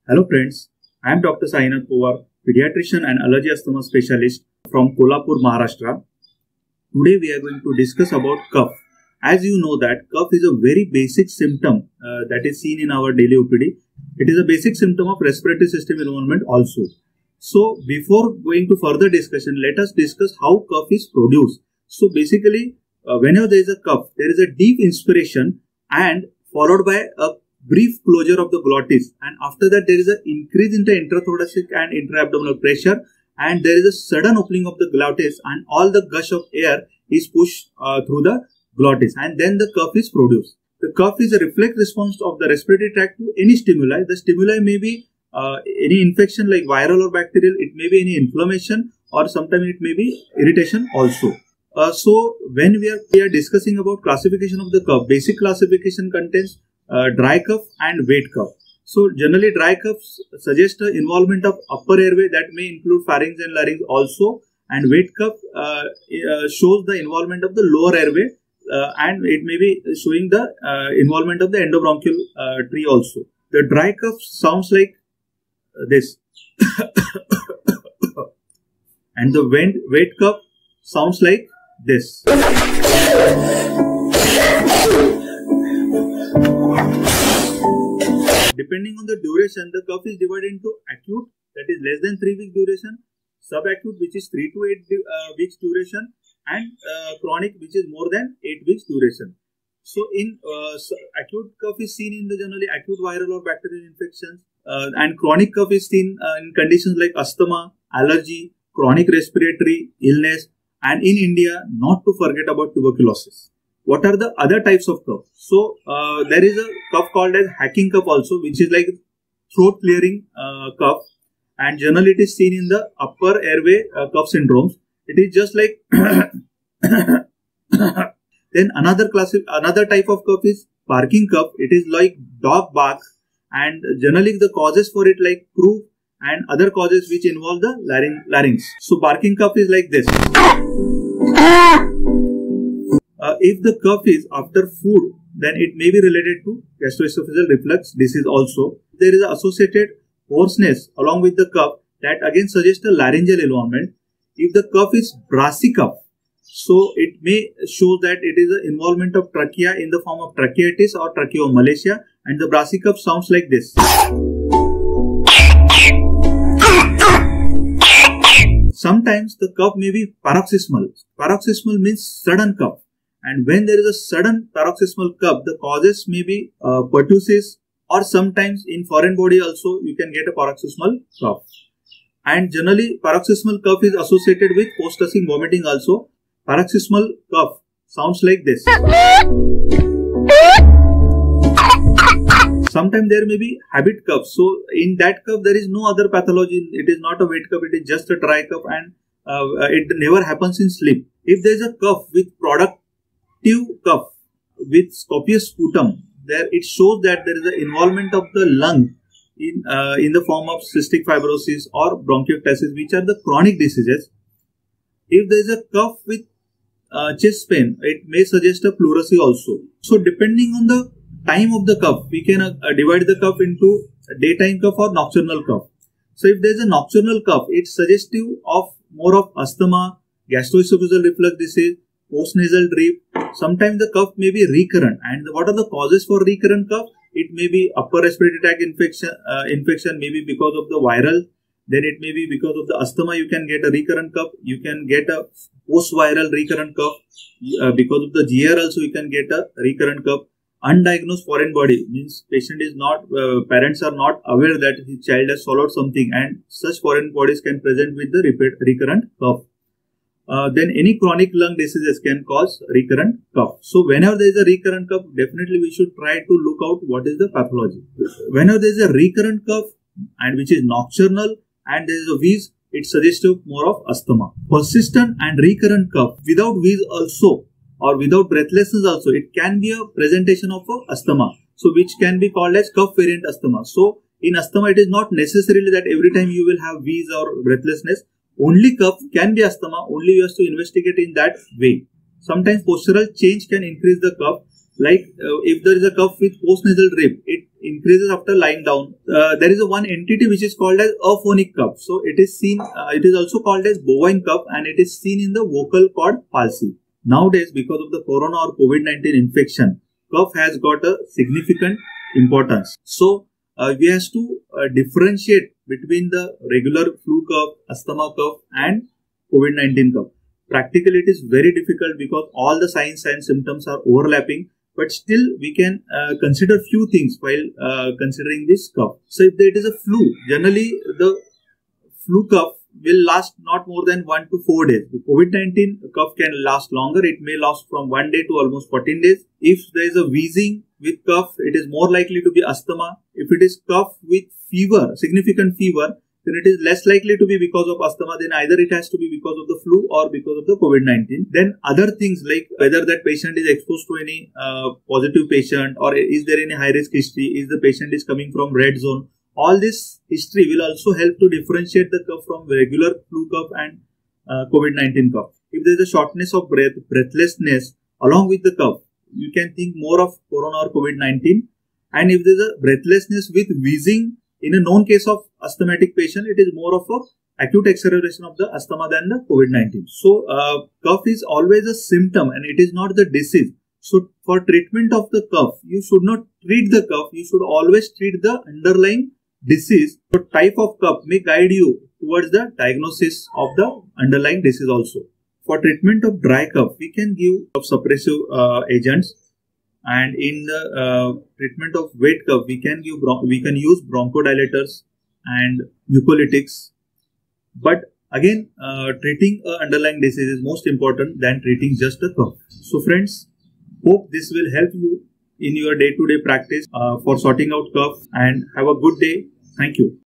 Hello friends, I am Dr. Sainath Pawar, pediatrician and allergy asthma specialist from Kolhapur, Maharashtra. Today we are going to discuss about cough. As you know that cough is a very basic symptom that is seen in our daily OPD. It is a basic symptom of respiratory system involvement also. So before going to further discussion, let us discuss how cough is produced. So basically, whenever there is a cough, there is a deep inspiration and followed by a brief closure of the glottis, and after that there is an increase in the intrathoracic and intra-abdominal pressure, and there is a sudden opening of the glottis and all the gush of air is pushed through the glottis, and then the cough is produced. The cough is a reflex response of the respiratory tract to any stimuli. The stimuli may be any infection like viral or bacterial, it may be any inflammation, or sometimes it may be irritation also. So when we are discussing about classification of the cough, basic classification contains dry cough and wet cough. So generally dry coughs suggest the involvement of upper airway that may include pharynx and larynx also, and wet cough shows the involvement of the lower airway and it may be showing the involvement of the endobronchial tree also. The dry cough sounds like this and the wet cough sounds like this. Depending on the duration, the cough is divided into acute, that is less than 3 weeks duration, subacute, which is 3 to 8 weeks duration, and chronic, which is more than 8 weeks duration. So in acute cough is seen in the generally acute viral or bacterial infections, and chronic cough is seen in conditions like asthma, allergy, chronic respiratory illness, and in India, not to forget about tuberculosis. What are the other types of cough? So there is a cough called as hacking cough also, which is like throat clearing cough, and generally it is seen in the upper airway cough syndromes. It is just like then another type of cough is barking cough. It is like dog bark, and generally the causes for it like croup and other causes which involve the larynx. So barking cough is like this. If the cough is after food, then it may be related to gastroesophageal reflux disease also. There is an associated hoarseness along with the cough that again suggests a laryngeal involvement. If the cough is brassy cough, so it may show that it is an involvement of trachea in the form of tracheitis or tracheomalacia, and the brassy cough sounds like this. Sometimes the cough may be paroxysmal. Paroxysmal means sudden cough. And when there is a sudden paroxysmal cough, the causes may be pertussis, or sometimes in foreign body also you can get a paroxysmal cough. And generally paroxysmal cough is associated with post-tussing vomiting also. Paroxysmal cough sounds like this. Sometimes there may be habit cough. So in that cough there is no other pathology. It is not a wet cough, it is just a dry cough, and it never happens in sleep. If there is a cough with productive cough with scopious sputum, there it shows that there is an involvement of the lung in the form of cystic fibrosis or bronchiectasis, which are the chronic diseases. If there is a cough with chest pain, it may suggest a pleurisy also. So depending on the time of the cough, we can divide the cough into daytime cough or nocturnal cough. So if there is a nocturnal cough, it's suggestive of more of asthma, gastroesophageal reflux disease, postnasal drip. Sometimes the cough may be recurrent, and what are the causes for recurrent cough? It may be upper respiratory tract infection, maybe because of the viral. Then it may be because of the asthma, you can get a recurrent cough. You can get a post-viral recurrent cough. Because of the GR also, you can get a recurrent cough. Undiagnosed foreign body means patient is not, parents are not aware that his child has swallowed something, and such foreign bodies can present with the recurrent cough. Then any chronic lung diseases can cause recurrent cough. So whenever there is a recurrent cough, definitely we should try to look out what is the pathology. Whenever there is a recurrent cough and which is nocturnal and there is a wheeze, it suggests more of asthma. Persistent and recurrent cough without wheeze also, or without breathlessness also, it can be a presentation of asthma. So which can be called as cough variant asthma. So in asthma, it is not necessarily that every time you will have wheeze or breathlessness. Only cough can be asthma, only you have to investigate in that way. Sometimes postural change can increase the cough. if there is a cough with postnasal drip, it increases after lying down. There is one entity which is called as aphonic cough. So it is seen. It is also called as bovine cough, and it is seen in the vocal cord palsy. Nowadays, because of the corona or COVID-19 infection, cough has got a significant importance. So we have to differentiate between the regular flu cough, asthma cough, and COVID-19 cough. Practically, it is very difficult because all the signs and symptoms are overlapping. But still, we can consider few things while considering this cough. So, if it is a flu, generally the flu cough will last not more than 1 to 4 days. The COVID-19 cough can last longer. It may last from 1 day to almost 14 days. If there is a wheezing with cough, it is more likely to be asthma. If it is cough with fever, significant fever, then it is less likely to be because of asthma. Then either it has to be because of the flu or because of the COVID-19. Then other things like whether that patient is exposed to any positive patient, or is there any high risk history, is the patient is coming from red zone. All this history will also help to differentiate the cough from regular flu cough and COVID-19 cough. If there is a shortness of breath, breathlessness along with the cough, you can think more of corona or COVID-19. And if there is a breathlessness with wheezing, in a known case of asthmatic patient, it is more of a acute acceleration of the asthma than the COVID-19. So, cough is always a symptom and it is not the disease. So, for treatment of the cough, you should not treat the cough. You should always treat the underlying disease. So, type of cough may guide you towards the diagnosis of the underlying disease also. For treatment of dry cough, we can give cough suppressive agents. And in the treatment of wet cough, we can use bronchodilators and mucolytics. But again, treating an underlying disease is most important than treating just a cough. So friends, hope this will help you in your day-to-day practice for sorting out cough, and have a good day. Thank you.